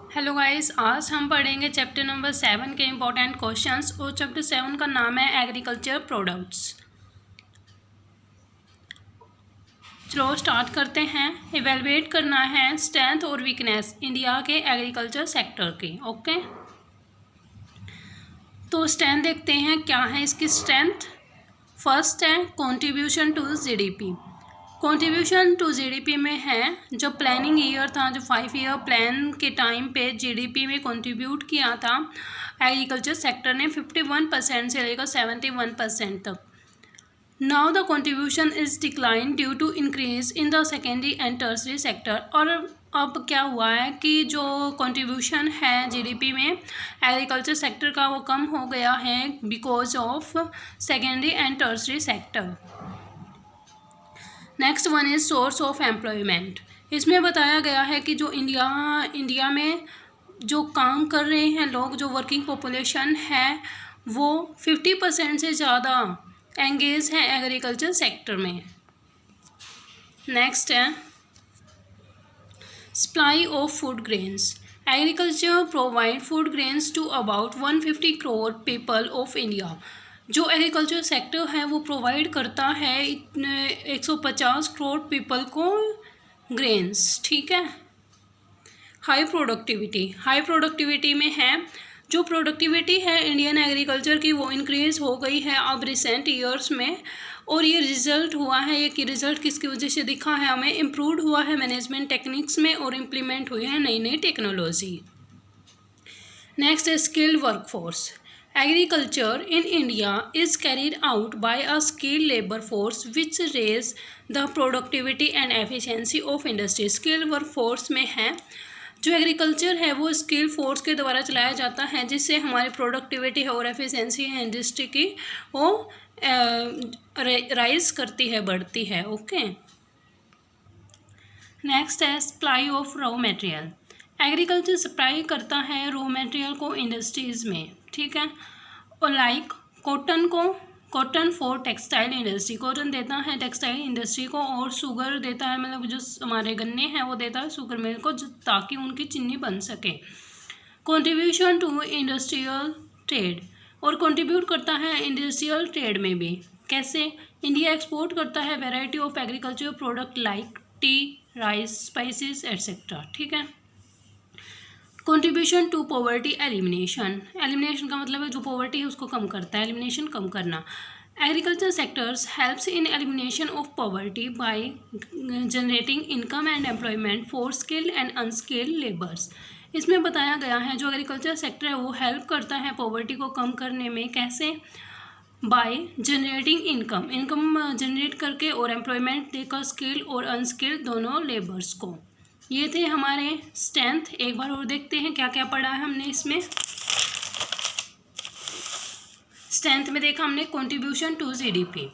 Hello guys, आज हम पढ़ेंगे चैप्टर नंबर 7 के इम्पोर्टेंट क्वेश्चंस और चैप्टर 7 का नाम है एग्रीकल्चर प्रोडक्ट्स। चलो स्टार्ट करते हैं। इवेलुएट करना है स्ट्रेंथ और वीकनेस इंडिया के एग्रीकल्चर सेक्टर की। ओके, तो स्ट्रेंथ देखते हैं क्या है इसकी स्ट्रेंथ। फर्स्ट है contribution to GDP. Contribution to GDP में है जो प्लानिंग ईयर था, जो 5 ईयर प्लान के टाइम पे जीडीपी में कंट्रीब्यूट किया था एग्रीकल्चर सेक्टर ने 51% से लेकर 71% तक। Now the contribution is decline due to increase in the secondary and tertiary sector. और अब क्या हुआ है कि जो कंट्रीब्यूशन है जीडीपी में एग्रीकल्चर सेक्टर का वो कम हो गया है because of secondary and tertiary sector. Next one is source of employment. इसमें बताया गया है कि जो इंडिया में जो काम कर रहे हैं लोग, जो वर्किंग पॉपुलेशन है वो 50% से ज़्यादा एंगेज है एग्रीकल्चर सेक्टर में। नेक्स्ट है supply of food grains. Agriculture provide food grains to about 150 crore people of India. जो एग्रीकल्चर सेक्टर है वो प्रोवाइड करता है 150 करोड़ पीपल को ग्रेन्स। ठीक है। हाई प्रोडक्टिविटी में है जो प्रोडक्टिविटी है इंडियन एग्रीकल्चर की वो इंक्रीज़ हो गई है अब रिसेंट ईयर्स में। और ये रिजल्ट हुआ है, ये कि रिजल्ट किसकी वजह से दिखा है हमें, इम्प्रूव हुआ है मैनेजमेंट टेक्निक्स में और इम्प्लीमेंट हुई है नई नई टेक्नोलॉजी। नेक्स्ट है skilled workforce. Agriculture in India is carried out by a skilled labor force which raise the productivity and efficiency of industry. Skilled workforce में है जो एग्रीकल्चर है वो स्किल फोर्स के द्वारा चलाया जाता है जिससे हमारी प्रोडक्टिविटी है और एफिशिएंसी है इंडस्ट्री की वो राइज करती है, बढ़ती है। ओके, नेक्स्ट है supply of raw material. Agriculture supply करता है रॉ मटेरियल को इंडस्ट्रीज़ में। ठीक है। और like cotton for textile industry, cotton देता है टेक्सटाइल इंडस्ट्री को, और शुगर देता है, मतलब जो हमारे गन्ने हैं वो देता है शुगर मिल को ताकि उनकी चीनी बन सके। कंट्रीब्यूशन टू इंडस्ट्रियल ट्रेड, और कंट्रीब्यूट करता है इंडस्ट्रियल ट्रेड में भी। कैसे? इंडिया एक्सपोर्ट करता है variety of agriculture product like tea, rice, spices etcetera. ठीक है। Contribution to poverty elimination. Elimination का मतलब है जो पॉवर्टी है उसको कम करता है, एलिमिनेशन कम करना। Agriculture sectors helps in elimination of poverty by generating income and employment for skilled and unskilled labours. इसमें बताया गया है जो एग्रीकल्चर सेक्टर है वो हेल्प करता है पॉवर्टी को कम करने में। कैसे? बाय जनरेटिंग इनकम जनरेट करके और एम्प्लॉयमेंट देकर स्किल्ड और अनस्किल्ड दोनों लेबर्स को। ये थे हमारे स्ट्रेंथ। एक बार और देखते हैं क्या क्या पढ़ा है हमने इसमें। स्ट्रेंथ में देखा हमने कंट्रीब्यूशन टू जीडीपी।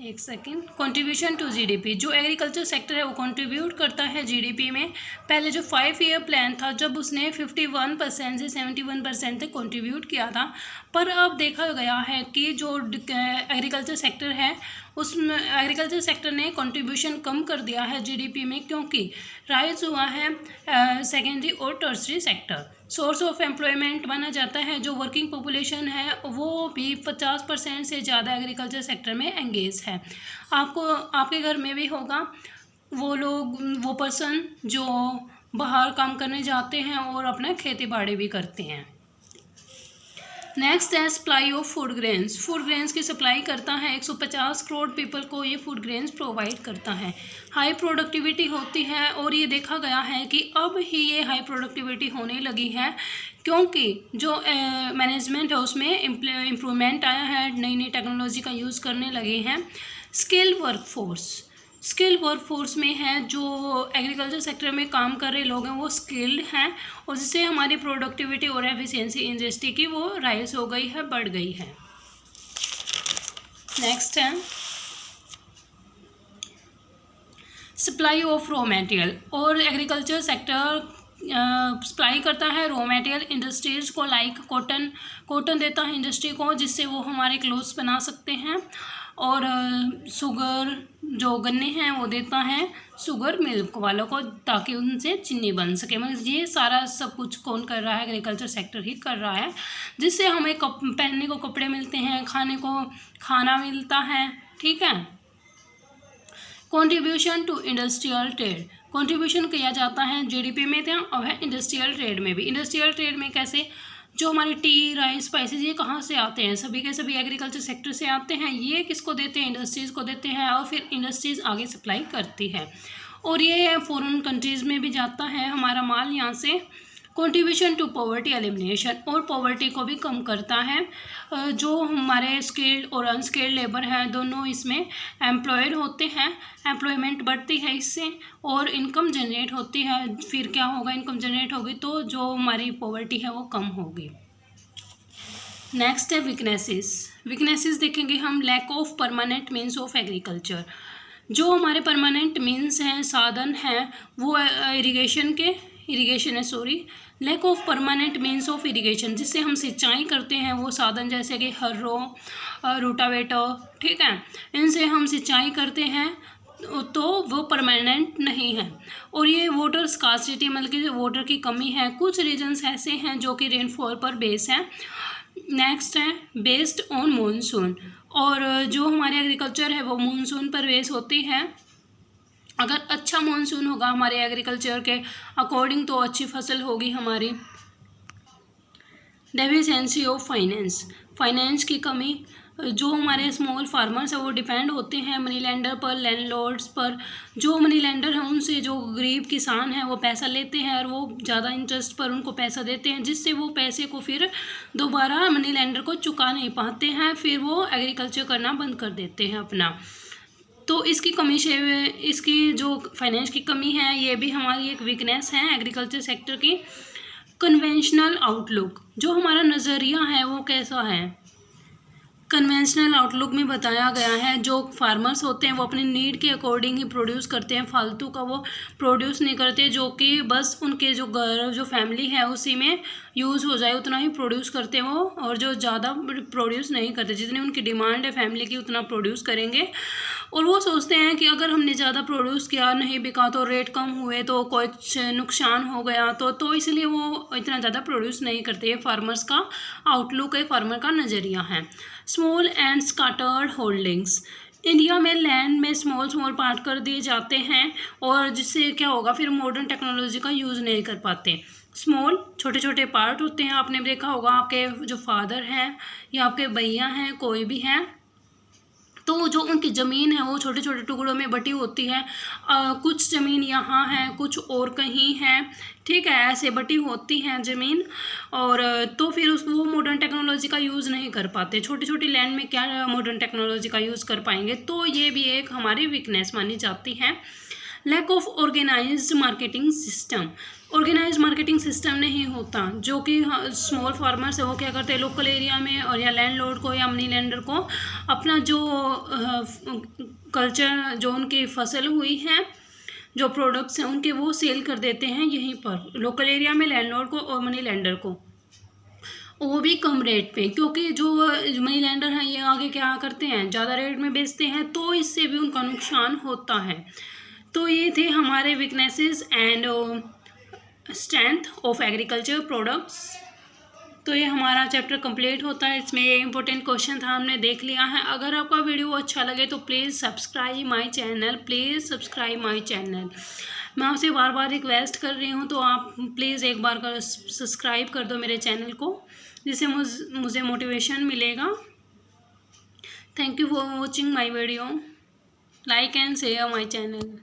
एक सेकेंड, कंट्रीब्यूशन टू जीडीपी, जो एग्रीकल्चर सेक्टर है वो कंट्रीब्यूट करता है जीडीपी में। पहले जो 5 ईयर प्लान था जब उसने 51% से 71% तक कंट्रीब्यूट किया था, पर अब देखा गया है कि जो एग्रीकल्चर सेक्टर है उसमें एग्रीकल्चर सेक्टर ने कंट्रीब्यूशन कम कर दिया है जीडीपी में, क्योंकि राइज हुआ है सेकेंडरी और tertiary sector. Source of employment माना जाता है जो वर्किंग पॉपुलेशन है वो भी 50% से ज़्यादा एग्रीकल्चर सेक्टर में एंगेज है। आपके घर में भी होगा वो पर्सन जो बाहर काम करने जाते हैं और अपना खेती बाड़ी भी करते हैं। नेक्स्ट है supply of food grains. Food grains की सप्लाई करता है 150 करोड़ पीपल को ये फूड ग्रेन्स प्रोवाइड करता है। हाई प्रोडक्टिविटी होती है और ये देखा गया है कि अब ही ये हाई प्रोडक्टिविटी होने लगी है क्योंकि जो मैनेजमेंट है उसमें इम्प्रूवमेंट आया है, नई नई टेक्नोलॉजी का यूज़ करने लगे हैं। स्किल वर्कफोर्स में है जो एग्रीकल्चर सेक्टर में काम कर रहे लोग हैं वो स्किल्ड हैं और जिससे हमारी प्रोडक्टिविटी और एफिशिएंसी इंडस्ट्री की वो राइज हो गई है, बढ़ गई है। नेक्स्ट है सप्लाई ऑफ रॉ मटेरियल, और एग्रीकल्चर सेक्टर सप्लाई करता है रॉ मटेरियल इंडस्ट्रीज को, लाइक कॉटन देता है इंडस्ट्री को जिससे वो हमारे क्लोथ्स बना सकते हैं। और शुगर जो गन्ने हैं वो देता है शुगर मिल्क वालों को, ताकि उनसे चीनी बन सके। मतलब ये सारा सब कुछ कौन कर रहा है? एग्रीकल्चर सेक्टर ही कर रहा है, जिससे हमें पहनने को कपड़े मिलते हैं, खाने को खाना मिलता है। ठीक है। Contribution to industrial trade, contribution किया जाता है जीडीपी में था और है इंडस्ट्रियल ट्रेड में भी। इंडस्ट्रियल ट्रेड में कैसे? जो हमारे टी, राइस, स्पाइसेस ये कहाँ से आते हैं? सभी के सभी एग्रीकल्चर सेक्टर से आते हैं। ये किसको देते हैं? इंडस्ट्रीज़ को देते हैं, और फिर इंडस्ट्रीज़ आगे सप्लाई करती है और ये फॉरेन कंट्रीज़ में भी जाता है हमारा माल यहाँ से। कंट्रीब्यूशन टू पॉवर्टी एलिमिनेशन, और पॉवर्टी को भी कम करता है। जो हमारे स्किल्ड और अनस्किल्ड लेबर हैं दोनों इसमें एम्प्लॉयड होते हैं, एम्प्लॉयमेंट बढ़ती है इससे और इनकम जनरेट होती है। फिर क्या होगा? इनकम जनरेट होगी तो जो हमारी पॉवर्टी है वो कम होगी। नेक्स्ट है वीकनेसेस। वीकनेसेस देखेंगे हम। Lack of permanent means of agriculture, जो हमारे परमानेंट मीन्स हैं, साधन हैं, वो इरिगेशन है sorry. Lack of permanent means of irrigation, जिससे हम सिंचाई करते हैं वो साधन, जैसे कि हर्रो, रोटावेटर, ठीक है, इनसे हम सिंचाई करते हैं तो वो परमानेंट नहीं है। और ये वाटर स्कार्सिटी, मतलब कि वाटर की कमी है। कुछ रीजन्स ऐसे हैं जो कि रेनफॉल पर बेस हैं। नेक्स्ट है बेस्ड ऑन मानसून, और जो हमारे एग्रीकल्चर है वो मानसून पर बेस होती है। अगर अच्छा मानसून होगा हमारे एग्रीकल्चर के अकॉर्डिंग तो अच्छी फसल होगी हमारी। डेफिशिएंसी ऑफ फाइनेंस, फाइनेंस की कमी। जो हमारे स्मॉल फार्मर्स हैं वो डिपेंड होते हैं मनी लेंडर पर, लैंडलॉर्ड्स पर। जो मनी लेंडर हैं उनसे जो गरीब किसान हैं वो पैसा लेते हैं और वो ज़्यादा इंटरेस्ट पर उनको पैसा देते हैं, जिससे वो पैसे को फिर दोबारा मनी लेंडर को चुका नहीं पाते हैं, फिर वो एग्रीकल्चर करना बंद कर देते हैं अपना। तो इसकी कमी से, इसकी जो फाइनेंस की कमी है ये भी हमारी एक वीकनेस है एग्रीकल्चर सेक्टर की। कन्वेंशनल आउटलुक, जो हमारा नज़रिया है वो कैसा है? कन्वेंशनल आउटलुक में बताया गया है जो फार्मर्स होते हैं वो अपनी नीड के अकॉर्डिंग ही प्रोड्यूस करते हैं, फालतू का वो प्रोड्यूस नहीं करते, जो कि बस उनके जो घर, जो फैमिली है उसी में यूज़ हो जाए उतना ही प्रोड्यूस करते हैं वो, और जो ज़्यादा प्रोड्यूस नहीं करते। जितनी उनकी डिमांड है फैमिली की उतना प्रोड्यूस करेंगे, और वो सोचते हैं कि अगर हमने ज़्यादा प्रोड्यूस किया, नहीं बिका तो रेट कम हुए तो कुछ नुकसान हो गया तो इसलिए वो इतना ज़्यादा प्रोड्यूस नहीं करते। ये फार्मर्स का आउटलुक है, फार्मर का नज़रिया है। Small and scattered holdings, India में लैंड में स्मॉल पार्ट कर दिए जाते हैं, और जिससे क्या होगा फिर मॉडर्न टेक्नोलॉजी का यूज़ नहीं कर पाते। स्मॉल छोटे छोटे पार्ट होते हैं, आपने देखा होगा आपके जो फादर हैं या आपके भैया हैं, कोई भी हैं, तो जो उनकी ज़मीन है वो छोटे छोटे टुकड़ों में बटी होती है। कुछ ज़मीन यहाँ है, कुछ और कहीं है, ठीक है, ऐसे बटी होती हैं ज़मीन, और तो फिर वो मॉडर्न टेक्नोलॉजी का यूज़ नहीं कर पाते। छोटी छोटी लैंड में क्या मॉडर्न टेक्नोलॉजी का यूज़ कर पाएंगे? तो ये भी एक हमारी वीकनेस मानी जाती है। Lack of organized marketing system, organize marketing system नहीं होता, जो कि स्मॉल फार्मर्स है वो क्या करते हैं लोकल एरिया में, और या लैंडलॉर्ड को या मनी लैंडर को अपना जो कल्चर, जो उनकी फसल हुई है, जो प्रोडक्ट्स हैं उनके, वो सेल कर देते हैं यहीं पर लोकल एरिया में लैंडलॉर्ड को और मनी लैंडर को, वो भी कम रेट पे, क्योंकि जो मनी लैंडर हैं ये आगे क्या करते हैं ज़्यादा रेट में बेचते हैं, तो इससे भी उनका नुकसान होता है। तो ये थे हमारे weaknesses and strength of agriculture products. तो ये हमारा चैप्टर कंप्लीट होता है। इसमें ये इंपॉर्टेंट क्वेश्चन था, हमने देख लिया है। अगर आपका वीडियो अच्छा लगे तो प्लीज़ सब्सक्राइब माय चैनल, मैं आपसे बार बार रिक्वेस्ट कर रही हूँ, तो आप प्लीज़ एक बार सब्सक्राइब कर दो मेरे चैनल को, जिससे मुझे मोटिवेशन मिलेगा। Thank you for watching my video, like and share my channel.